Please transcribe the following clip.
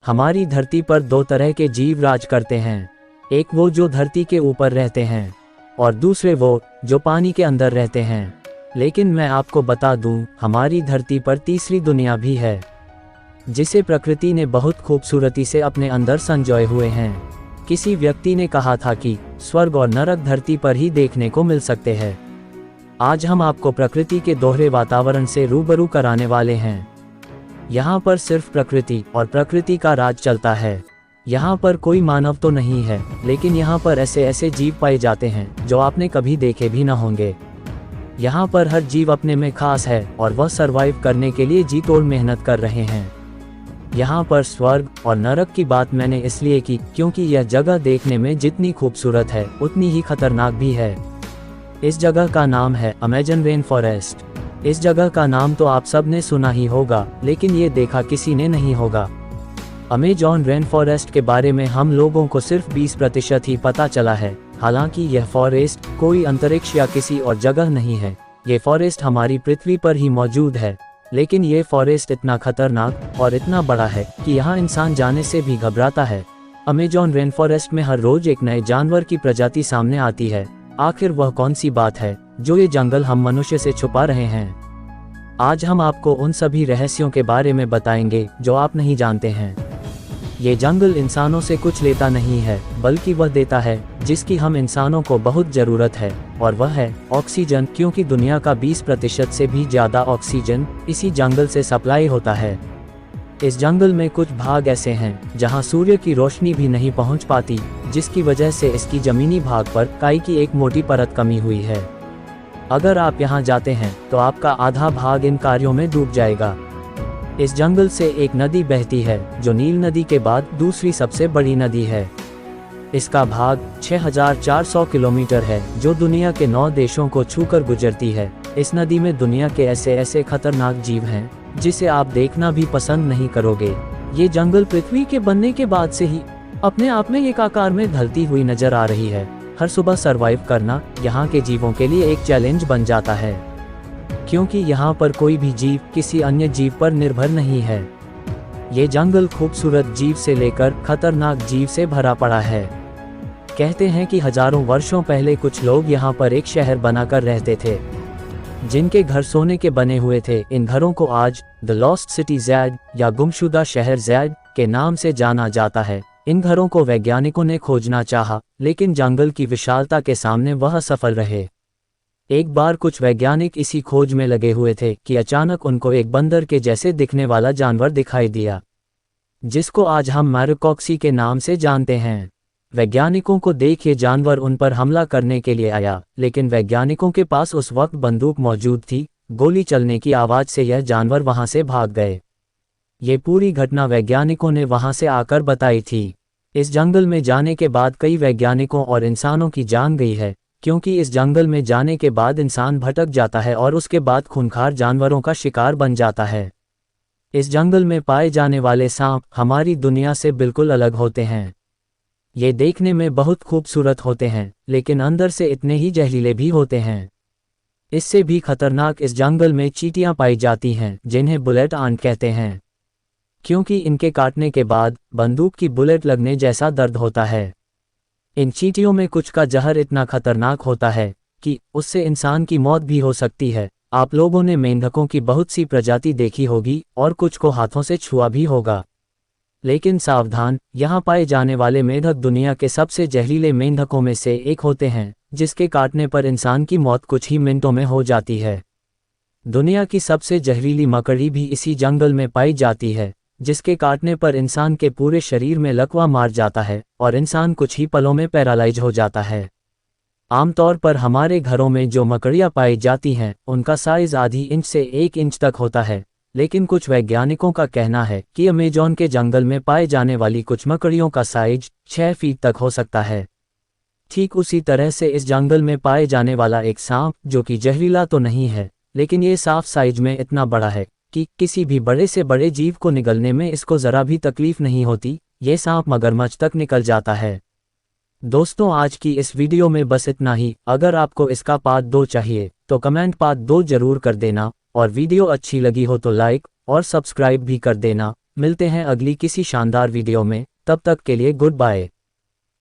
हमारी धरती पर दो तरह के जीव राज करते हैं, एक वो जो धरती के ऊपर रहते हैं और दूसरे वो जो पानी के अंदर रहते हैं। लेकिन मैं आपको बता दूं, हमारी धरती पर तीसरी दुनिया भी है, जिसे प्रकृति ने बहुत खूबसूरती से अपने अंदर संजोए हुए हैं। किसी व्यक्ति ने कहा था कि स्वर्ग और नरक धरती पर ही देखने को मिल सकते हैं। आज हम आपको प्रकृति के दोहरे वातावरण से रूबरू कराने वाले हैं। यहाँ पर सिर्फ प्रकृति और प्रकृति का राज चलता है। यहाँ पर कोई मानव तो नहीं है, लेकिन यहाँ पर ऐसे ऐसे जीव पाए जाते हैं जो आपने कभी देखे भी न होंगे। यहाँ पर हर जीव अपने में खास है और वह सरवाइव करने के लिए जी तोड़ मेहनत कर रहे हैं। यहाँ पर स्वर्ग और नरक की बात मैंने इसलिए की क्योंकि यह जगह देखने में जितनी खूबसूरत है उतनी ही खतरनाक भी है। इस जगह का नाम है अमेजन रेन फॉरेस्ट। इस जगह का नाम तो आप सब ने सुना ही होगा, लेकिन ये देखा किसी ने नहीं होगा। अमेजॉन रेन फॉरेस्ट के बारे में हम लोगों को सिर्फ 20% ही पता चला है। हालांकि यह फॉरेस्ट कोई अंतरिक्ष या किसी और जगह नहीं है, ये फॉरेस्ट हमारी पृथ्वी पर ही मौजूद है। लेकिन ये फॉरेस्ट इतना खतरनाक और इतना बड़ा है कि यहाँ इंसान जाने से भी घबराता है। अमेजॉन रेन फॉरेस्ट में हर रोज एक नए जानवर की प्रजाति सामने आती है। आखिर वह कौन सी बात है जो ये जंगल हम मनुष्य से छुपा रहे हैं? आज हम आपको उन सभी रहस्यों के बारे में बताएंगे जो आप नहीं जानते हैं। ये जंगल इंसानों से कुछ लेता नहीं है, बल्कि वह देता है जिसकी हम इंसानों को बहुत ज़रूरत है, और वह है ऑक्सीजन। क्योंकि दुनिया का 20% से भी ज़्यादा ऑक्सीजन इसी जंगल से सप्लाई होता है। इस जंगल में कुछ भाग ऐसे हैं जहां सूर्य की रोशनी भी नहीं पहुंच पाती, जिसकी वजह से इसकी जमीनी भाग पर काई की एक मोटी परत कमी हुई है। अगर आप यहां जाते हैं तो आपका आधा भाग इन कार्यों में डूब जाएगा। इस जंगल से एक नदी बहती है जो नील नदी के बाद दूसरी सबसे बड़ी नदी है। इसका भाग 6400 किलोमीटर है, जो दुनिया के 9 देशों को छूकर गुजरती है। इस नदी में दुनिया के ऐसे ऐसे खतरनाक जीव हैं जिसे आप देखना भी पसंद नहीं करोगे। ये जंगल पृथ्वी के बनने के बाद से ही अपने आप में एक आकार में ढलती हुई नजर आ रही है। हर सुबह सरवाइव करना यहाँ के जीवों के लिए एक चैलेंज बन जाता है, क्योंकि यहाँ पर कोई भी जीव किसी अन्य जीव पर निर्भर नहीं है। ये जंगल खूबसूरत जीव से लेकर खतरनाक जीव से भरा पड़ा है। कहते हैं कि हजारों वर्षों पहले कुछ लोग यहाँ पर एक शहर बनाकर रहते थे, जिनके घर सोने के बने हुए थे। इन घरों को आज द लॉस्ट सिटी ज़ैड या गुमशुदा शहर ज़ैड के नाम से जाना जाता है। इन घरों को वैज्ञानिकों ने खोजना चाहा, लेकिन जंगल की विशालता के सामने वह असफल रहे। एक बार कुछ वैज्ञानिक इसी खोज में लगे हुए थे कि अचानक उनको एक बंदर के जैसे दिखने वाला जानवर दिखाई दिया, जिसको आज हम मैरोकॉक्सी के नाम से जानते हैं। वैज्ञानिकों को देख ये जानवर उन पर हमला करने के लिए आया, लेकिन वैज्ञानिकों के पास उस वक्त बंदूक मौजूद थी। गोली चलने की आवाज से यह जानवर वहां से भाग गए। ये पूरी घटना वैज्ञानिकों ने वहां से आकर बताई थी। इस जंगल में जाने के बाद कई वैज्ञानिकों और इंसानों की जान गई है, क्योंकि इस जंगल में जाने के बाद इंसान भटक जाता है और उसके बाद खूंखार जानवरों का शिकार बन जाता है। इस जंगल में पाए जाने वाले सांप हमारी दुनिया से बिल्कुल अलग होते हैं। ये देखने में बहुत खूबसूरत होते हैं, लेकिन अंदर से इतने ही जहरीले भी होते हैं। इससे भी खतरनाक इस जंगल में चींटियां पाई जाती हैं, जिन्हें बुलेट आंट कहते हैं, क्योंकि इनके काटने के बाद बंदूक की बुलेट लगने जैसा दर्द होता है। इन चींटियों में कुछ का जहर इतना खतरनाक होता है कि उससे इंसान की मौत भी हो सकती है। आप लोगों ने मेंढकों की बहुत सी प्रजाति देखी होगी और कुछ को हाथों से छुआ भी होगा, लेकिन सावधान, यहाँ पाए जाने वाले मेंढक दुनिया के सबसे जहरीले मेंढकों में से एक होते हैं, जिसके काटने पर इंसान की मौत कुछ ही मिनटों में हो जाती है। दुनिया की सबसे जहरीली मकड़ी भी इसी जंगल में पाई जाती है, जिसके काटने पर इंसान के पूरे शरीर में लकवा मार जाता है और इंसान कुछ ही पलों में पैरालाइज हो जाता है। आमतौर पर हमारे घरों में जो मकड़ियाँ पाई जाती हैं उनका साइज आधी इंच से 1 इंच तक होता है, लेकिन कुछ वैज्ञानिकों का कहना है कि अमेजॉन के जंगल में पाए जाने वाली कुछ मकड़ियों का साइज 6 फीट तक हो सकता है। ठीक उसी तरह से इस जंगल में पाए जाने वाला एक सांप, जो कि जहरीला तो नहीं है, लेकिन ये साफ साइज में इतना बड़ा है कि किसी भी बड़े से बड़े जीव को निगलने में इसको ज़रा भी तकलीफ नहीं होती। ये सांप मगरमच्छ तक निकल जाता है। दोस्तों, आज की इस वीडियो में बस इतना ही। अगर आपको इसका पार्ट 2 चाहिए तो कमेंट पार्ट 2 जरूर कर देना, और वीडियो अच्छी लगी हो तो लाइक और सब्सक्राइब भी कर देना। मिलते हैं अगली किसी शानदार वीडियो में, तब तक के लिए गुड बाय।